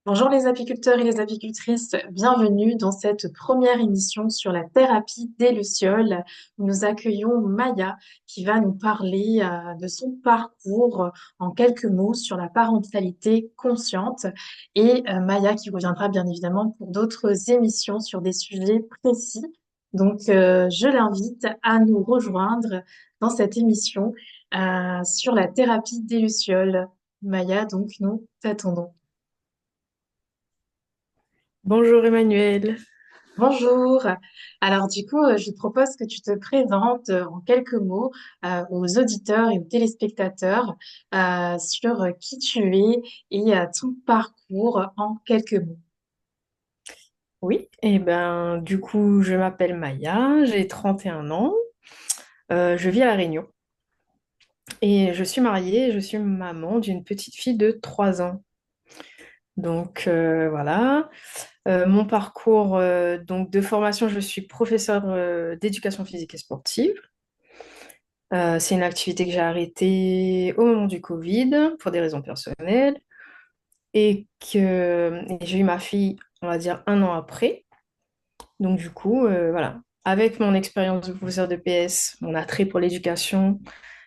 Bonjour les apiculteurs et les apicultrices, bienvenue dans cette première émission sur la thérapie des lucioles. Nous accueillons Maya qui va nous parler de son parcours en quelques mots sur la parentalité consciente et Maya qui reviendra bien évidemment pour d'autres émissions sur des sujets précis. Donc, je l'invite à nous rejoindre dans cette émission sur la thérapie des lucioles. Maya, donc nous t'attendons. Bonjour Emmanuel. Bonjour. Alors du coup, je te propose que tu te présentes en quelques mots aux auditeurs et aux téléspectateurs sur qui tu es et ton parcours en quelques mots. Oui, et ben du coup, je m'appelle Maya, j'ai 31 ans, je vis à La Réunion et je suis mariée, je suis maman d'une petite fille de 3 ans. Donc voilà. Mon parcours donc de formation, je suis professeure d'éducation physique et sportive. C'est une activité que j'ai arrêtée au moment du Covid pour des raisons personnelles et j'ai eu ma fille, on va dire, un an après. Donc du coup, voilà, avec mon expérience de professeur de PS, mon attrait pour l'éducation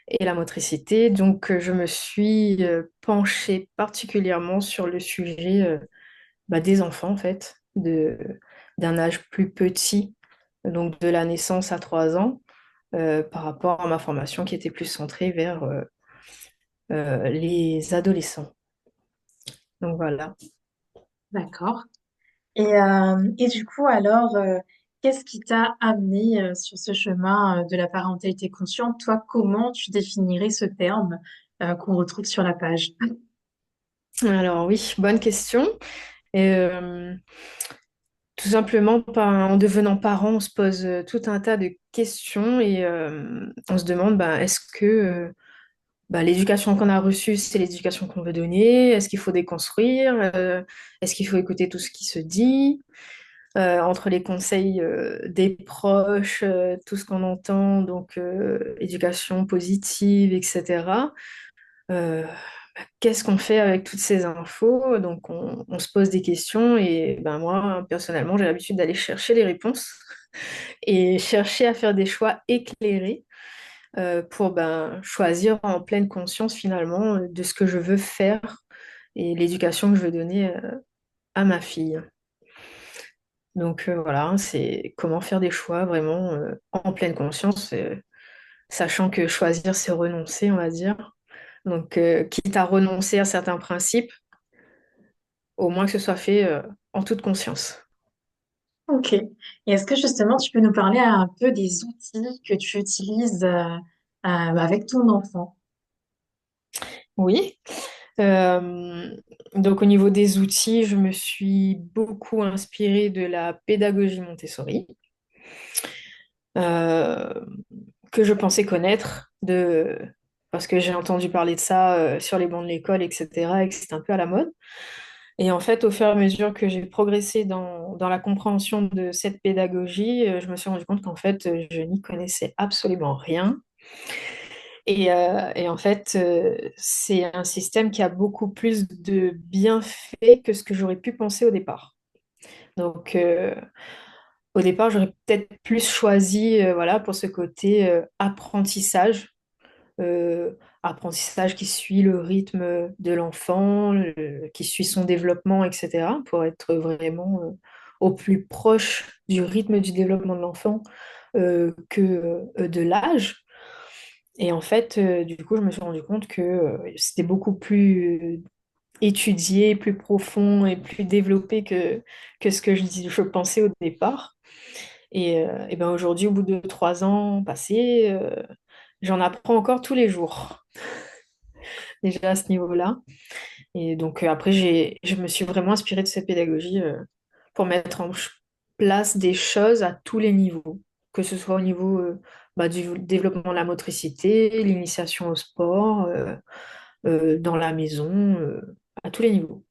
et la motricité, donc je me suis penchée particulièrement sur le sujet des enfants, en fait, d'un âge plus petit, donc de la naissance à 3 ans, par rapport à ma formation qui était plus centrée vers les adolescents. Donc voilà. D'accord. Et du coup, alors, qu'est-ce qui t'a amené sur ce chemin de la parentalité consciente? Toi, comment tu définirais ce terme qu'on retrouve sur la page? Alors oui, bonne question. Et, tout simplement, en devenant parent, on se pose tout un tas de questions et on se demande est-ce que l'éducation qu'on a reçue, c'est l'éducation qu'on veut donner? Est-ce qu'il faut déconstruire? Est-ce qu'il faut écouter tout ce qui se dit? Entre les conseils des proches, tout ce qu'on entend, donc éducation positive, etc. Euh, Qu'est-ce qu'on fait avec toutes ces infos? Donc, on se pose des questions et ben, moi, personnellement, j'ai l'habitude d'aller chercher les réponses et chercher à faire des choix éclairés pour choisir en pleine conscience finalement de ce que je veux faire et l'éducation que je veux donner à ma fille. Donc voilà, hein, c'est comment faire des choix vraiment en pleine conscience, sachant que choisir, c'est renoncer, on va dire. Donc, quitte à renoncer à certains principes, au moins que ce soit fait en toute conscience. Ok. Et est-ce que justement tu peux nous parler un peu des outils que tu utilises avec ton enfant? Oui. Euh, donc, au niveau des outils, je me suis beaucoup inspirée de la pédagogie Montessori, euh, que je pensais connaître parce que j'ai entendu parler de ça sur les bancs de l'école, etc., et que c'était un peu à la mode. Et en fait, au fur et à mesure que j'ai progressé dans la compréhension de cette pédagogie, je me suis rendu compte qu'en fait, je n'y connaissais absolument rien. Et en fait, c'est un système qui a beaucoup plus de bienfaits que ce que j'aurais pu penser au départ. Donc, au départ, j'aurais peut-être plus choisi, voilà, pour ce côté euh, apprentissage qui suit le rythme de l'enfant, qui suit son développement, etc., pour être vraiment au plus proche du rythme du développement de l'enfant que de l'âge. Et en fait, du coup, je me suis rendu compte que c'était beaucoup plus étudié, plus profond et plus développé que ce que je pensais au départ. Et ben aujourd'hui, au bout de 3 ans passés, j'en apprends encore tous les jours, déjà à ce niveau-là. Et donc après, je me suis vraiment inspirée de cette pédagogie pour mettre en place des choses à tous les niveaux, que ce soit au niveau du développement de la motricité, l'initiation au sport, dans la maison, à tous les niveaux.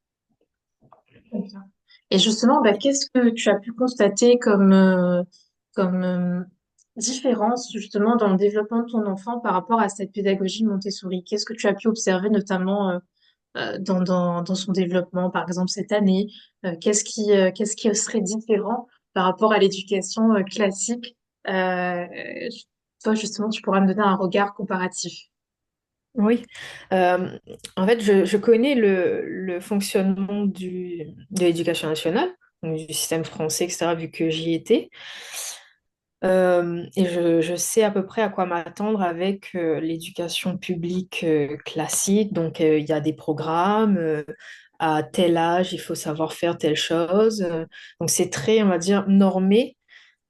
Très bien. Et justement, qu'est-ce que tu as pu constater comme différence justement dans le développement de ton enfant par rapport à cette pédagogie Montessori? Qu'est-ce que tu as pu observer notamment dans son développement, par exemple cette année? Qu'est-ce qui serait différent par rapport à l'éducation classique? Euh, Toi, justement, tu pourras me donner un regard comparatif. Oui. Euh, En fait, je connais le fonctionnement de l'éducation nationale, donc du système français, etc., vu que j'y étais. Et je sais à peu près à quoi m'attendre avec l'éducation publique classique. Donc, il y a des programmes, à tel âge, il faut savoir faire telle chose. Donc, c'est très, on va dire, normé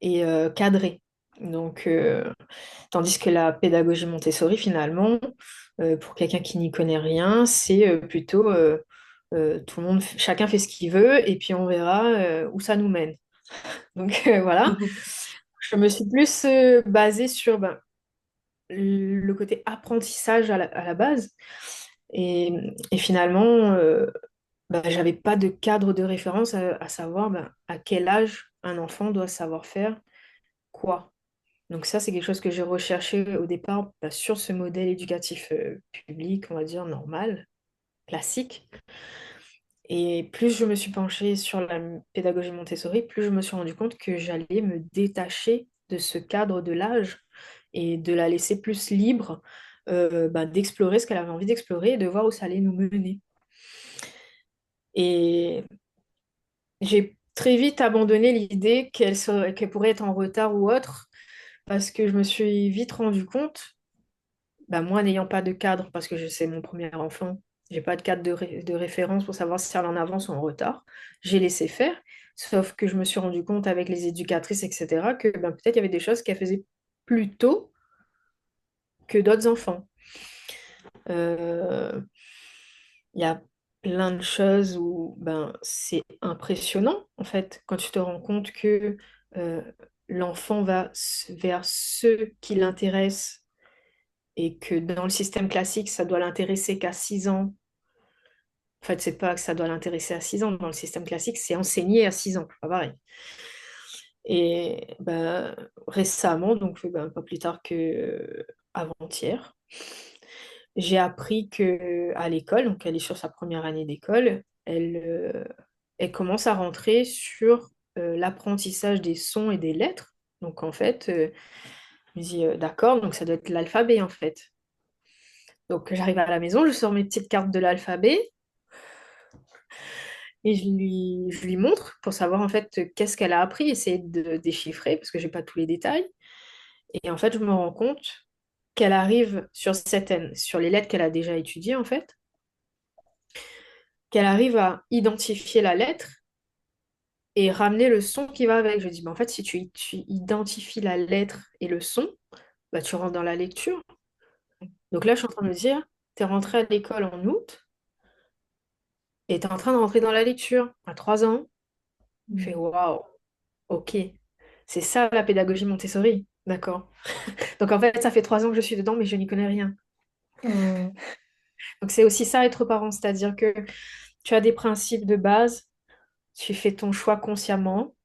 et cadré. Donc, tandis que la pédagogie Montessori, finalement, pour quelqu'un qui n'y connaît rien, c'est plutôt tout le monde, chacun fait ce qu'il veut et puis on verra où ça nous mène. Donc, voilà. Je me suis plus basée sur ben, le côté apprentissage à la base. Et, et finalement, j'avais pas de cadre de référence à savoir ben, à quel âge un enfant doit savoir faire quoi. Donc ça, c'est quelque chose que j'ai recherché au départ ben, sur ce modèle éducatif public, on va dire normal, classique. Et plus je me suis penchée sur la pédagogie Montessori, plus je me suis rendu compte que j'allais me détacher de ce cadre de l'âge et de la laisser plus libre d'explorer ce qu'elle avait envie d'explorer et de voir où ça allait nous mener. Et j'ai très vite abandonné l'idée qu'elle pourrait être en retard ou autre, parce que je me suis vite rendu compte, moi n'ayant pas de cadre, parce que c'est mon premier enfant, j'ai pas de cadre de référence pour savoir si elle en avance ou en retard, j'ai laissé faire, sauf que je me suis rendu compte avec les éducatrices, etc., que peut-être il y avait des choses qu'elle faisait plus tôt que d'autres enfants. Euh, Il y a plein de choses où c'est impressionnant, en fait, quand tu te rends compte que euh, l'enfant va vers ce qui l'intéresse et que dans le système classique, ça doit l'intéresser qu'à 6 ans. En fait, c'est pas que ça doit l'intéresser à 6 ans. Dans le système classique, c'est enseigné à 6 ans. Pas pareil. Et récemment, donc pas plus tard que avant-hier, j'ai appris que à l'école, donc elle est sur sa première année d'école, elle commence à rentrer sur l'apprentissage des sons et des lettres. Donc en fait, je me dis d'accord, donc ça doit être l'alphabet en fait. Donc j'arrive à la maison, je sors mes petites cartes de l'alphabet et je lui montre pour savoir en fait qu'est-ce qu'elle a appris, essayer de déchiffrer parce que j'ai pas tous les détails. Et en fait, je me rends compte qu'elle arrive sur sur les lettres qu'elle a déjà étudiées en fait, qu'elle arrive à identifier la lettre et ramener le son qui va avec. Je dis, en fait, si tu identifies la lettre et le son, tu rentres dans la lecture. Donc là, je suis en train de me dire, tu es rentré à l'école en août et tu es en train de rentrer dans la lecture à 3 ans. Je fais, waouh, ok. C'est ça la pédagogie Montessori. D'accord. Donc en fait, ça fait 3 ans que je suis dedans, mais je n'y connais rien. Mm. Donc c'est aussi ça être parent, c'est-à-dire que tu as des principes de base, tu fais ton choix consciemment.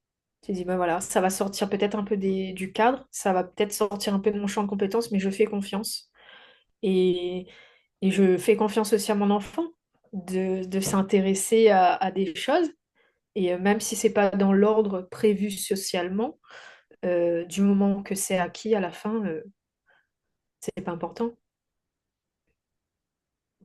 Tu dis, ben voilà, ça va sortir peut-être un peu du cadre, ça va peut-être sortir un peu de mon champ de compétences, mais je fais confiance. Et, et je fais confiance aussi à mon enfant de s'intéresser à des choses. Et même si c'est pas dans l'ordre prévu socialement, du moment que c'est acquis à la fin, c'est pas important.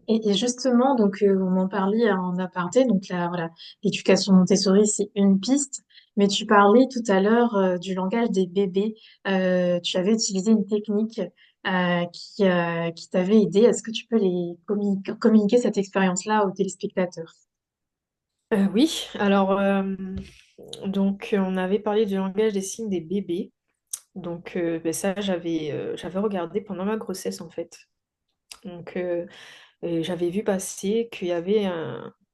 Et justement, donc on en parlait en aparté, donc là, voilà, l'éducation Montessori, c'est une piste, mais tu parlais tout à l'heure du langage des bébés. Tu avais utilisé une technique qui t'avait aidé. Est-ce que tu peux communiquer cette expérience-là aux téléspectateurs? Oui, alors donc on avait parlé du langage des signes des bébés. Donc ça j'avais regardé pendant ma grossesse en fait. Donc j'avais vu passer qu'il y avait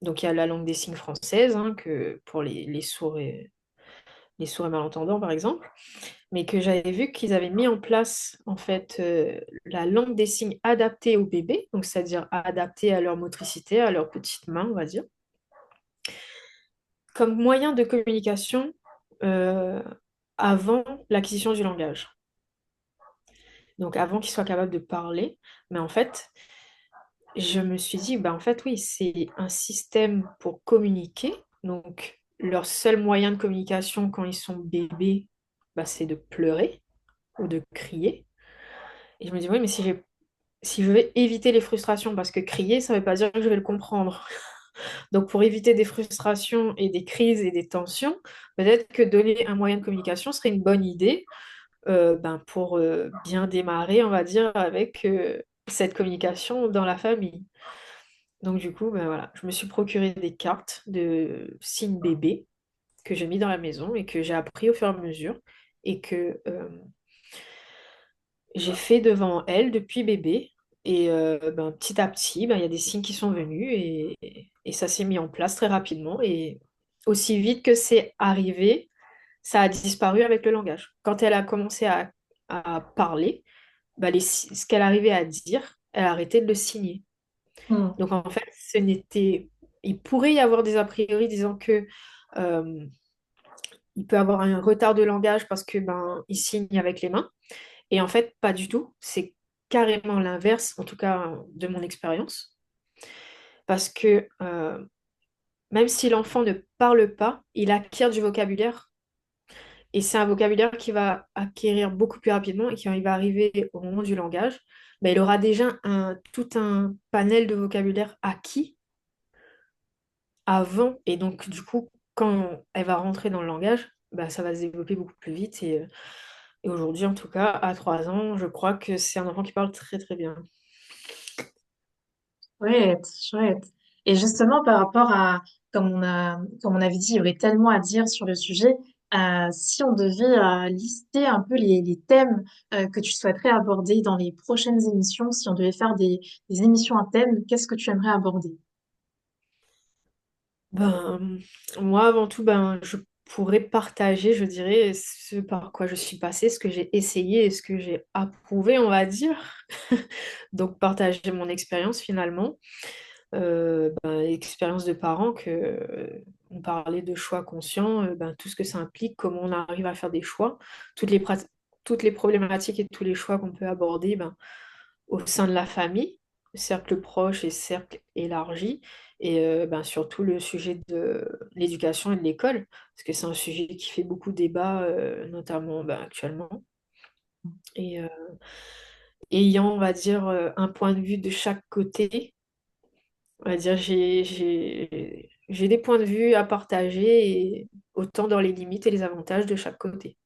donc il y a la langue des signes française que pour les sourds et malentendants par exemple, mais que j'avais vu qu'ils avaient mis en place en fait la langue des signes adaptée aux bébés, donc c'est-à-dire adaptée à leur motricité, à leurs petites mains on va dire, comme moyen de communication euh, avant l'acquisition du langage. Donc avant qu'ils soient capables de parler, mais en fait je me suis dit, bah, en fait, oui, c'est un système pour communiquer. Donc, leur seul moyen de communication quand ils sont bébés, bah, c'est de pleurer ou de crier. Et je me dis, oui, mais si je vais éviter les frustrations, parce que crier, ça ne veut pas dire que je vais le comprendre. Donc, pour éviter des frustrations et des crises et des tensions, peut-être que donner un moyen de communication serait une bonne idée ben, pour bien démarrer, on va dire, avec cette communication dans la famille. Donc, du coup, ben, voilà, je me suis procuré des cartes de signes bébé que j'ai mis dans la maison et que j'ai appris au fur et à mesure et que j'ai fait devant elle depuis bébé. Et ben, petit à petit, ben, il y a des signes qui sont venus et ça s'est mis en place très rapidement. Et aussi vite que c'est arrivé, ça a disparu avec le langage. Quand elle a commencé à parler, bah, ce qu'elle arrivait à dire, elle a arrêté de le signer. Hmm. Donc en fait, il pourrait y avoir des a priori disant que euh, il peut avoir un retard de langage parce que ben il signe avec les mains. Et en fait, pas du tout. C'est carrément l'inverse, en tout cas de mon expérience, parce que même si l'enfant ne parle pas, il acquiert du vocabulaire. Et c'est un vocabulaire qui va acquérir beaucoup plus rapidement et quand il va arriver au moment du langage, ben, il aura déjà tout un panel de vocabulaire acquis avant. Et donc, du coup, quand elle va rentrer dans le langage, ben, ça va se développer beaucoup plus vite. Et aujourd'hui, en tout cas, à 3 ans, je crois que c'est un enfant qui parle très très bien. Chouette, chouette. Et justement, par rapport à, comme on avait dit, il y aurait tellement à dire sur le sujet. Si on devait lister un peu les thèmes que tu souhaiterais aborder dans les prochaines émissions, si on devait faire des émissions à thème, qu'est-ce que tu aimerais aborder? Ben, moi, avant tout, ben, je pourrais partager, je dirais, ce par quoi je suis passée, ce que j'ai essayé et ce que j'ai approuvé, on va dire. Donc, partager mon expérience finalement, ben, expérience de parents que on parlait de choix conscients, ben, tout ce que ça implique, comment on arrive à faire des choix, toutes les problématiques et tous les choix qu'on peut aborder ben, au sein de la famille, cercle proche et cercle élargi, et ben, surtout le sujet de l'éducation et de l'école, parce que c'est un sujet qui fait beaucoup débat, notamment ben, actuellement. Et ayant, on va dire, un point de vue de chaque côté, on va dire, j'ai des points de vue à partager, et autant dans les limites et les avantages de chaque côté.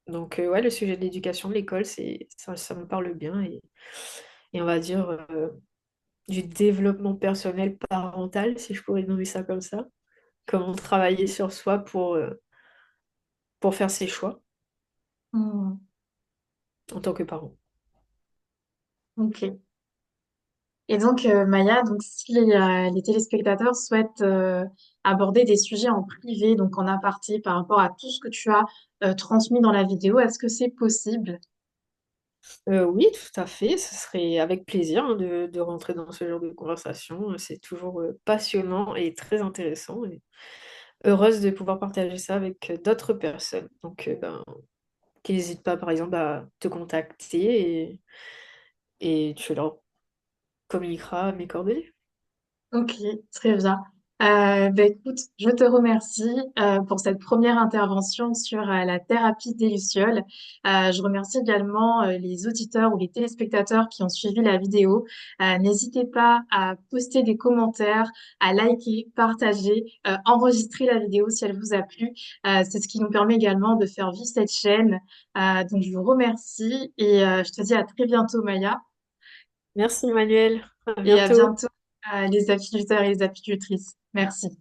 Donc, ouais, le sujet de l'éducation, de l'école, ça me parle bien. Et on va dire du développement personnel parental, si je pourrais nommer ça comme ça. Comment travailler sur soi pour faire ses choix Hmm, en tant que parent. ok. Et donc, Maya, donc si les téléspectateurs souhaitent aborder des sujets en privé, donc en aparté par rapport à tout ce que tu as transmis dans la vidéo, est-ce que c'est possible? Oui, tout à fait. Ce serait avec plaisir hein, de rentrer dans ce genre de conversation. C'est toujours passionnant et très intéressant. Et heureuse de pouvoir partager ça avec d'autres personnes. Donc, ben, qu'ils n'hésitent pas, par exemple, à te contacter et tu leur communiqueras mes coordonnées. Ok, très bien. Ben écoute, je te remercie pour cette première intervention sur la thérapie des lucioles. Je remercie également les auditeurs ou les téléspectateurs qui ont suivi la vidéo. N'hésitez pas à poster des commentaires, à liker, partager, enregistrer la vidéo si elle vous a plu. C'est ce qui nous permet également de faire vivre cette chaîne. Donc je vous remercie et je te dis à très bientôt, Maya, Merci, Emmanuel. À et à bientôt. bientôt, les apiculteurs et les apicultrices. Merci.